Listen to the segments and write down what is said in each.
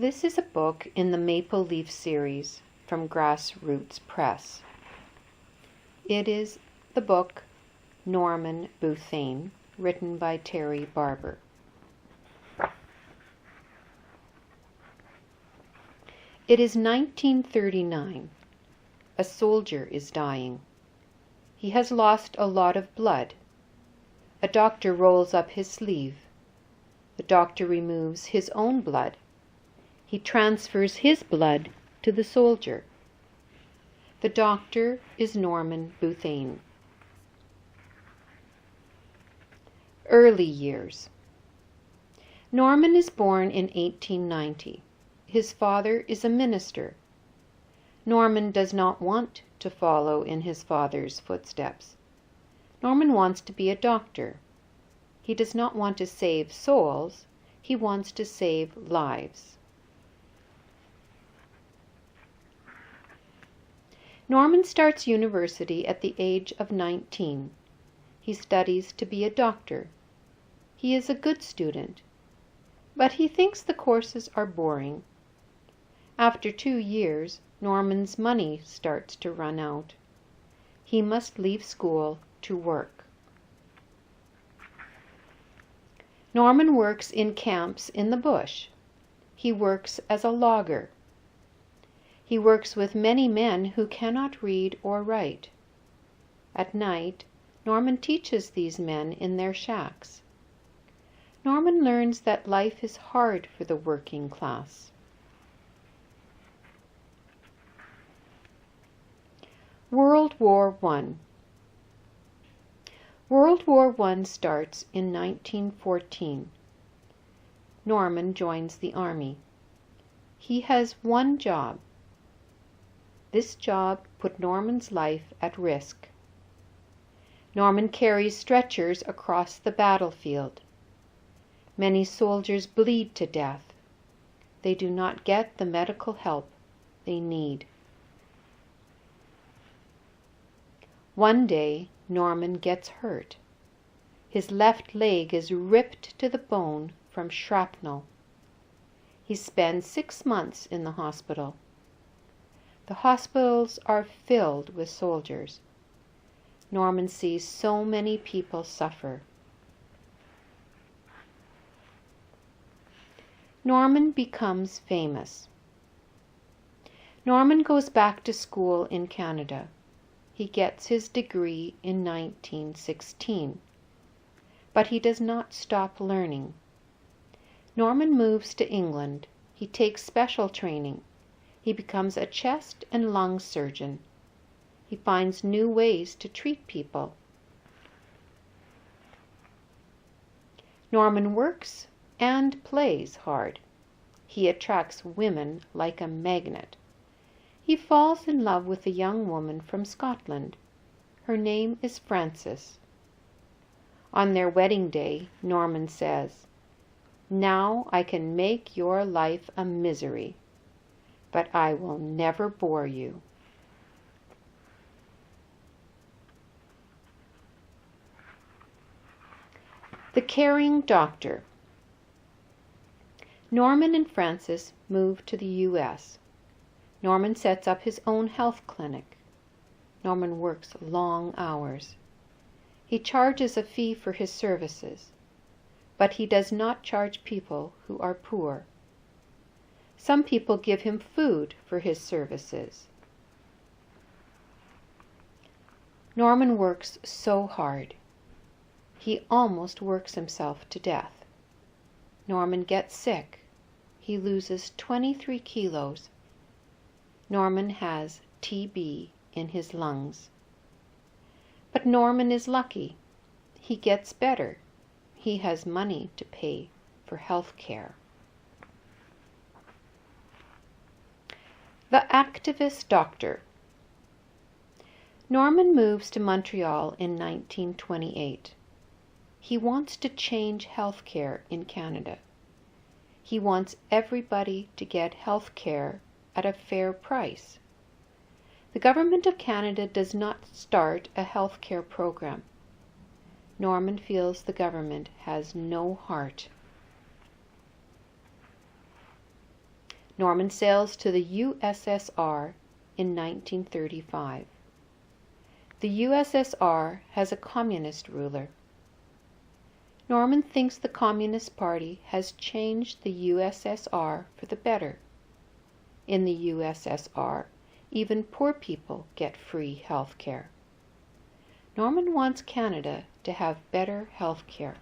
This is a book in the Maple Leaf series from Grassroots Press. It is the book Norman Bethune, written by Terry Barber. It is 1939. A soldier is dying. He has lost a lot of blood. A doctor rolls up his sleeve. The doctor removes his own blood. He transfers his blood to the soldier. The doctor is Norman Bethune. Early years. Norman is born in 1890. His father is a minister. Norman does not want to follow in his father's footsteps. Norman wants to be a doctor. He does not want to save souls. He wants to save lives. Norman starts university at the age of 19. He studies to be a doctor. He is a good student, but he thinks the courses are boring. After 2 years, Norman's money starts to run out. He must leave school to work. Norman works in camps in the bush. He works as a logger. He works with many men who cannot read or write. At night, Norman teaches these men in their shacks. Norman learns that life is hard for the working class. World War I. World War I starts in 1914. Norman joins the army. He has one job. This job put Norman's life at risk. Norman carries stretchers across the battlefield. Many soldiers bleed to death. They do not get the medical help they need. One day, Norman gets hurt. His left leg is ripped to the bone from shrapnel. He spends 6 months in the hospital. The hospitals are filled with soldiers. Norman sees so many people suffer. Norman becomes famous. Norman goes back to school in Canada. He gets his degree in 1916. But he does not stop learning. Norman moves to England. He takes special training. He becomes a chest and lung surgeon. He finds new ways to treat people. Norman works and plays hard. He attracts women like a magnet. He falls in love with a young woman from Scotland. Her name is Frances. On their wedding day, Norman says, "Now I can make your life a misery, but I will never bore you." The Caring Doctor. Norman and Frances move to the U.S. Norman sets up his own health clinic. Norman works long hours. He charges a fee for his services, but he does not charge people who are poor. Some people give him food for his services. Norman works so hard. He almost works himself to death. Norman gets sick. He loses 23 kilos. Norman has TB in his lungs. But Norman is lucky. He gets better. He has money to pay for health care. The Activist Doctor. Norman moves to Montreal in 1928. He wants to change health care in Canada. He wants everybody to get health care at a fair price. The Government of Canada does not start a health care program. Norman feels the government has no heart. Norman sails to the USSR in 1935. The USSR has a communist ruler. Norman thinks the Communist Party has changed the USSR for the better. In the USSR, even poor people get free health care. Norman wants Canada to have better health care.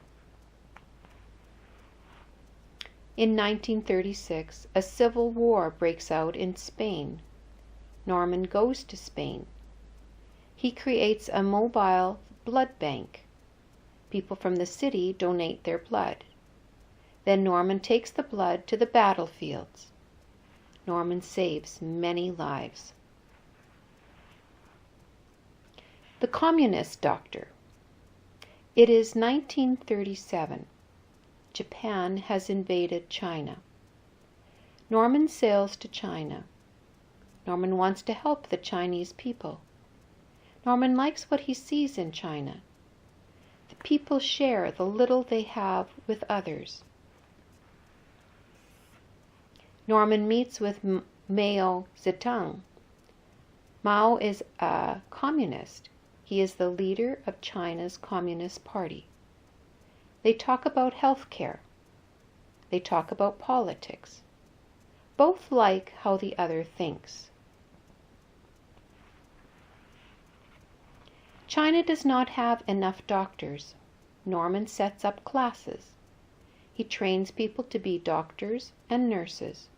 In 1936, a civil war breaks out in Spain. Norman goes to Spain. He creates a mobile blood bank. People from the city donate their blood. Then Norman takes the blood to the battlefields. Norman saves many lives. The Communist Doctor. It is 1937. Japan has invaded China. Norman sails to China. Norman wants to help the Chinese people. Norman likes what he sees in China. The people share the little they have with others. Norman meets with Mao Zedong. Mao is a communist. He is the leader of China's Communist Party. They talk about health care. They talk about politics. Both like how the other thinks. China does not have enough doctors. Norman sets up classes. He trains people to be doctors and nurses.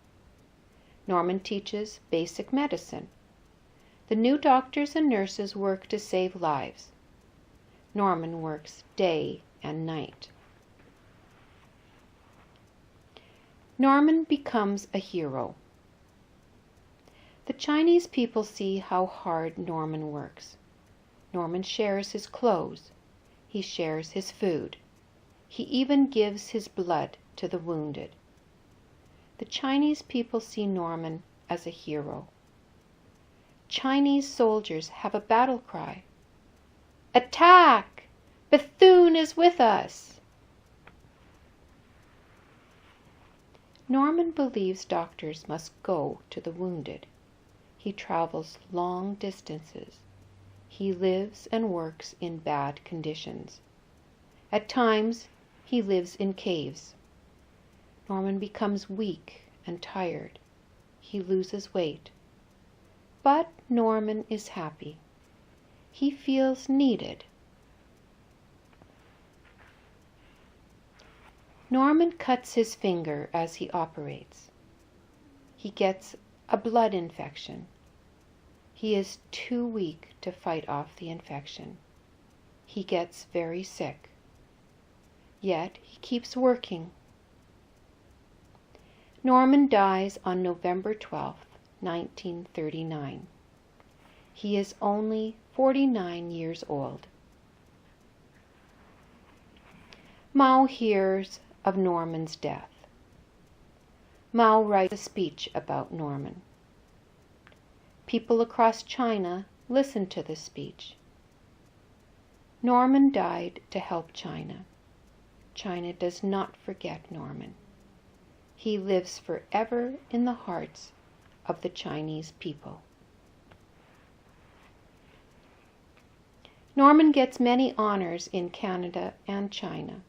Norman teaches basic medicine. The new doctors and nurses work to save lives. Norman works day and night. Norman becomes a hero. The Chinese people see how hard Norman works. Norman shares his clothes. He shares his food. He even gives his blood to the wounded. The Chinese people see Norman as a hero. Chinese soldiers have a battle cry. Attack! Bethune is with us! Norman believes doctors must go to the wounded. He travels long distances. He lives and works in bad conditions. At times, he lives in caves. Norman becomes weak and tired. He loses weight. But Norman is happy. He feels needed. Norman cuts his finger as he operates. He gets a blood infection. He is too weak to fight off the infection. He gets very sick. Yet he keeps working. Norman dies on November 12, 1939. He is only 49 years old. Mao hears of Norman's death. Mao writes a speech about Norman. People across China listen to the speech. Norman died to help China. China does not forget Norman. He lives forever in the hearts of the Chinese people. Norman gets many honors in Canada and China.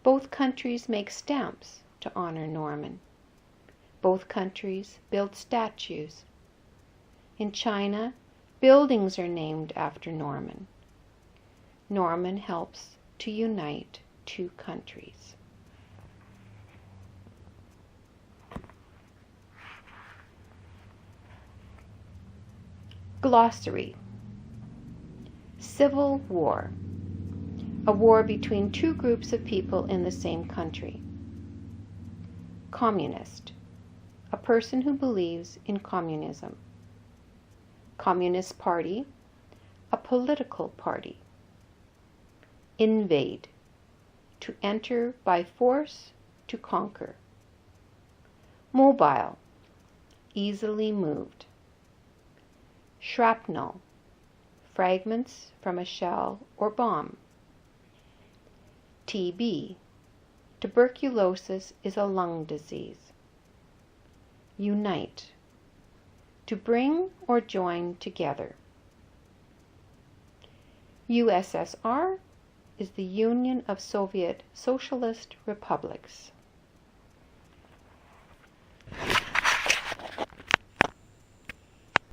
Both countries make stamps to honor Norman. Both countries build statues. In China, buildings are named after Norman. Norman helps to unite two countries. Glossary. Civil war. A war between two groups of people in the same country. Communist. A person who believes in communism. Communist Party. A political party. Invade. To enter by force, to conquer. Mobile. Easily moved. Shrapnel. Fragments from a shell or bomb. TB. Tuberculosis is a lung disease. unite, to bring or join together. USSR is the Union of Soviet Socialist Republics.